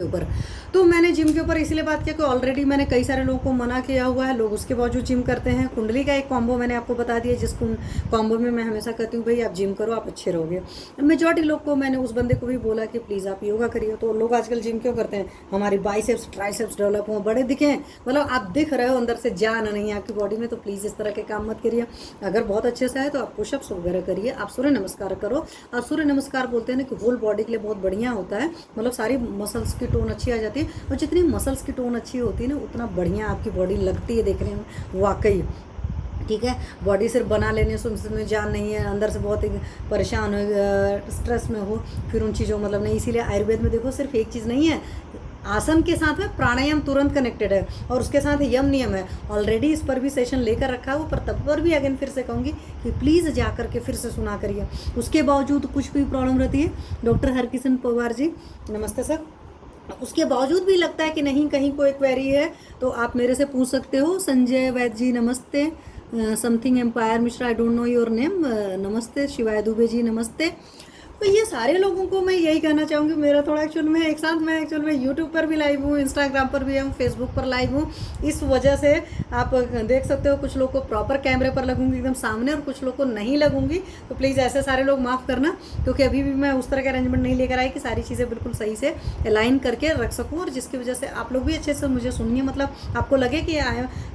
ऊपर। तो मैंने जिम के ऊपर इसलिए बात किया कि ऑलरेडी मैंने कई सारे लोगों को मना किया हुआ है, लोग उसके बावजूद जिम करते हैं। कुंडली का एक कॉम्बो मैंने आपको बता दिया, जिस कॉम्बो में मैं हमेशा कहती हूँ भाई आप जिम करो, आप अच्छे रहोगे। मेजॉरिटी लोग को मैंने उस बंदे को भी बोला कि प्लीज़ आप योगा करिए। तो लोग आजकल जिम क्यों करते हैं? हमारी बाइसेप्स ट्राइसेप्स डेवलप हों, बड़े दिखें, मतलब आप दिख रहे हो, अंदर से जान नहीं है आपकी बॉडी में। तो प्लीज़ इस तरह के काम मत करिए। अगर बहुत अच्छे से है तो आप पुशअप्स वगैरह करिए, आप सूर्य नमस्कार करो। और सूर्य नमस्कार बोलते हैं ना कि होल बॉडी के लिए बहुत बढ़िया होता है, मतलब सारी मसल्स की टोन अच्छी आ जाती है। और जितनी मसल्स की टोन अच्छी होती है ना, उतना बढ़िया आपकी बॉडी लगती है देखने में, वाकई। ठीक है, बॉडी सिर्फ बना लेने से उसमें जान नहीं है, अंदर से बहुत ही परेशान हो, स्ट्रेस में हो, फिर उन चीज़ों मतलब नहीं। इसीलिए आयुर्वेद में देखो सिर्फ एक चीज़ नहीं है, आसन के साथ में प्राणायाम तुरंत कनेक्टेड है, और उसके साथ यम नियम है। ऑलरेडी इस पर भी सेशन लेकर रखा है वो, पर तब पर भी अगेन फिर से कहूँगी कि प्लीज़ जा करके फिर से सुना करिए। उसके बावजूद कुछ भी प्रॉब्लम रहती है, डॉक्टर हरकिशन पवार जी नमस्ते सर, उसके बावजूद भी लगता है कि नहीं कहीं कोई क्वेरी है तो आप मेरे से पूछ सकते हो। संजय वैद्य जी नमस्ते, something empire Mishra, I don't know your name, नमस्ते। शिवाय दुबे जी नमस्ते। तो ये सारे लोगों को मैं यही कहना चाहूँगी, मेरा थोड़ा एक्चुअल में एक साथ मैं एक्चुअल में यूट्यूब पर भी लाइव हूँ, इंस्टाग्राम पर भी हूँ, फेसबुक पर लाइव हूँ। इस वजह से आप देख सकते हो कुछ लोग को प्रॉपर कैमरे पर लगूंगी एकदम सामने, और कुछ लोग को नहीं लगूंगी। तो प्लीज़ ऐसे सारे लोग माफ़ करना, क्योंकि अभी भी मैं उस तरह का अरेंजमेंट नहीं लेकर आई कि सारी चीज़ें बिल्कुल सही से अलाइन करके रख सकूँ, और जिसकी वजह से आप लोग भी अच्छे से मुझे सुनिए, मतलब आपको लगे कि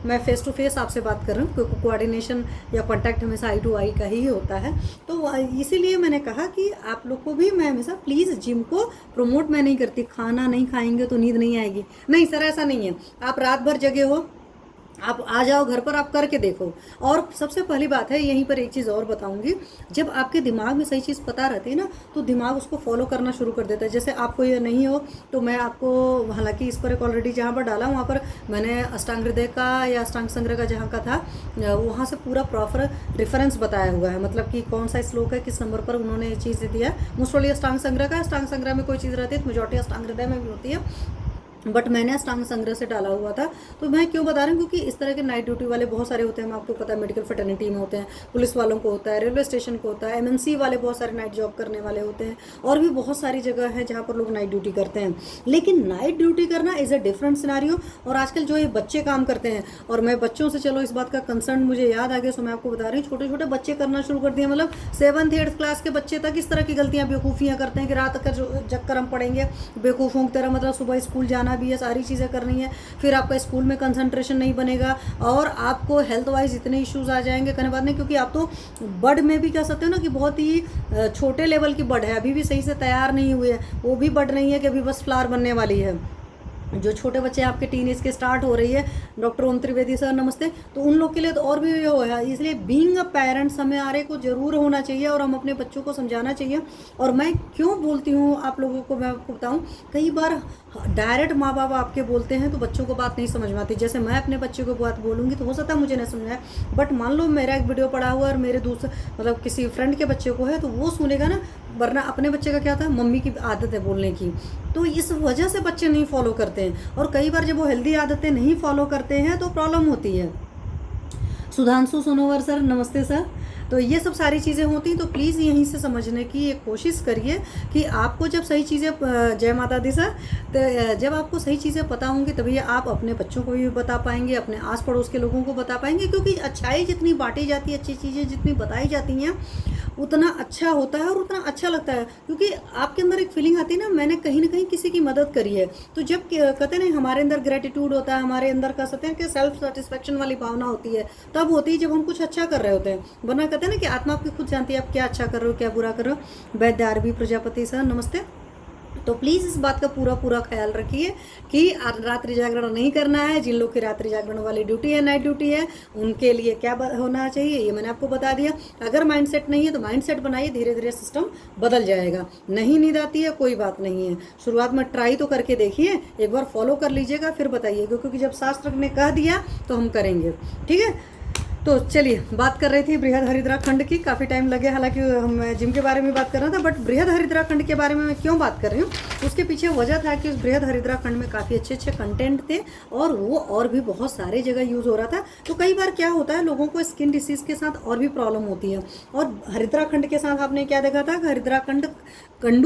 मैं फेस टू फेस आपसे बात कर रहा हूँ, क्योंकि कोऑर्डिनेशन या कॉन्टैक्ट हमेशा आई टू आई का ही होता है। तो इसीलिए मैंने कहा कि आप लोग को भी मैं हमेशा प्लीज़ जिम को प्रमोट मैं नहीं करती। खाना नहीं खाएंगे तो नींद नहीं आएगी, नहीं सर ऐसा नहीं है। आप रात भर जगे हो, आप आ जाओ घर पर, आप करके देखो। और सबसे पहली बात है, यहीं पर एक चीज़ और बताऊंगी, जब आपके दिमाग में सही चीज़ पता रहती है ना, तो दिमाग उसको फॉलो करना शुरू कर देता है। जैसे आपको ये नहीं हो तो मैं आपको, हालांकि इस पर एक ऑलरेडी जहाँ पर डाला वहाँ पर मैंने अष्टांग हृदय का या अष्टांग संग्रह का जहाँ का था, वहाँ से पूरा प्रॉपर रेफरेंस बताया हुआ है, मतलब कि कौन सा श्लोक है, किस नंबर पर उन्होंने ये चीज़ दिया है। मोस्ट ऑफली अष्टांग संग्रह का, अष्टांग संग्रह में कोई चीज़ रहती है तो मेजॉरिटी अष्टांग हृदय में भी होती है, बट मैंने अष्टांग संग्रह से डाला हुआ था। तो मैं क्यों बता रही हूँ, क्योंकि इस तरह के नाइट ड्यूटी वाले बहुत सारे होते हैं, आपको पता है, मेडिकल फ्रेटर्निटी में होते हैं, पुलिस वालों को होता है, रेलवे स्टेशन को होता है, एमएनसी वाले बहुत सारे नाइट जॉब करने वाले होते हैं, और भी बहुत सारी जगह है जहाँ पर लोग नाइट ड्यूटी करते हैं। लेकिन नाइट ड्यूटी करना इज़ अ डिफरेंट सिनारियो। और आजकल जो ये बच्चे काम करते हैं, और मैं बच्चों से, चलो इस बात का कंसर्न मुझे याद आ गया, सो मैं आपको बता रही हूँ, छोटे छोटे बच्चे करना शुरू कर दिए, मतलब 7th 8th क्लास के बच्चे तक इस तरह की गलतियाँ बेवकूफ़ियाँ करते हैं कि रात तक जग कर हम पढ़ेंगे बेवकूफ़ों की तरह, मतलब सुबह स्कूल जाना भी है, सारी चीज़ें करनी है, फिर आपका स्कूल में कंसंट्रेशन नहीं बनेगा, और आपको हेल्थ वाइज इतने इश्यूज आ जाएंगे, कहने बात नहीं। क्योंकि आप तो बर्ड में भी कह सकते हो ना कि बहुत ही छोटे लेवल की बर्ड है, अभी भी सही से तैयार नहीं हुई है, वो भी बर्ड नहीं है कि अभी बस फ्लावर बनने वाली है। जो छोटे बच्चे आपके टीनेज के स्टार्ट हो रही है, डॉक्टर ओम त्रिवेदी सर नमस्ते, तो उन लोग के लिए तो और भी हो है। इसलिए बीइंग अ पेरेंट्स हमें आरे को जरूर होना चाहिए, और हम अपने बच्चों को समझाना चाहिए। और मैं क्यों बोलती हूँ आप लोगों को, मैं आपको बताऊँ, कई बार डायरेक्ट माँ बाप आपके बोलते हैं तो बच्चों को बात नहीं समझ में आती। जैसे मैं अपने बच्चे को बात बोलूँगी तो हो सकता है मुझे नहीं समझ आए, बट मान लो मेरा एक वीडियो पड़ा हुआ और मेरे दूसरे मतलब किसी फ्रेंड के बच्चे को है तो वो सुनेगा ना, वरना अपने बच्चे का क्या था, मम्मी की आदत है बोलने की, तो इस वजह से बच्चे नहीं फॉलो करते हैं। और कई बार जब वो हेल्दी आदतें नहीं फॉलो करते हैं तो प्रॉब्लम होती है। सुधांशु सोनोवर सर नमस्ते सर। तो ये सब सारी चीज़ें होती हैं, तो प्लीज़ यहीं से समझने की एक कोशिश करिए कि आपको जब सही चीज़ें, जय माता दी सर, तो जब आपको सही चीज़ें पता होंगी तभी आप अपने बच्चों को भी बता पाएंगे, अपने आस पड़ोस के लोगों को बता पाएंगे। क्योंकि अच्छाई जितनी बांटी जाती है, अच्छी चीज़ें जितनी बताई जाती हैं, उतना अच्छा होता है और उतना अच्छा लगता है। क्योंकि आपके अंदर एक फीलिंग आती है ना, मैंने कहीं ना कहीं किसी की मदद करी है। तो जब कहते हैं हमारे अंदर ग्रेटिट्यूड होता है, हमारे अंदर कह सकते हैं कि सेल्फ सेटिस्फेक्शन वाली भावना होती है, तब होती है जब हम कुछ अच्छा कर रहे होते हैं। वरना कहते हैं ना कि आत्मा आपकी खुद जानती है आप क्या अच्छा कर रहे हो क्या बुरा कर रहे हो। वैद्य आरबी प्रजापति सर नमस्ते। तो प्लीज़ इस बात का पूरा पूरा ख्याल रखिए कि रात्रि जागरण नहीं करना है। जिन लोग की रात्रि जागरण वाली ड्यूटी है, नाइट ड्यूटी है, उनके लिए क्या होना चाहिए ये मैंने आपको बता दिया। अगर माइंडसेट नहीं है तो माइंडसेट बनाइए, धीरे धीरे सिस्टम बदल जाएगा। नहीं नींद आती है कोई बात नहीं है, शुरुआत में ट्राई तो करके देखिए, एक बार फॉलो कर लीजिएगा, फिर बताइए, क्योंकि जब शास्त्र ने कह दिया तो हम करेंगे। ठीक है, तो चलिए बात कर रही थी बृहद हरिद्रा खंड की, काफ़ी टाइम लगे, हालांकि हम जिम के बारे में बात कर रहा था, बट बृहद हरिद्रा खंड के बारे में मैं क्यों बात कर रही हूँ, उसके पीछे वजह था कि उस बृहद हरिद्रा खंड में काफ़ी अच्छे अच्छे कंटेंट थे, और वो और भी बहुत सारे जगह यूज़ हो रहा था। तो कई बार क्या होता है, लोगों को स्किन डिसीज़ के साथ और भी प्रॉब्लम होती है, और हरिद्रा खंड के साथ आपने क्या देखा था, हरिद्रा खंड कंडू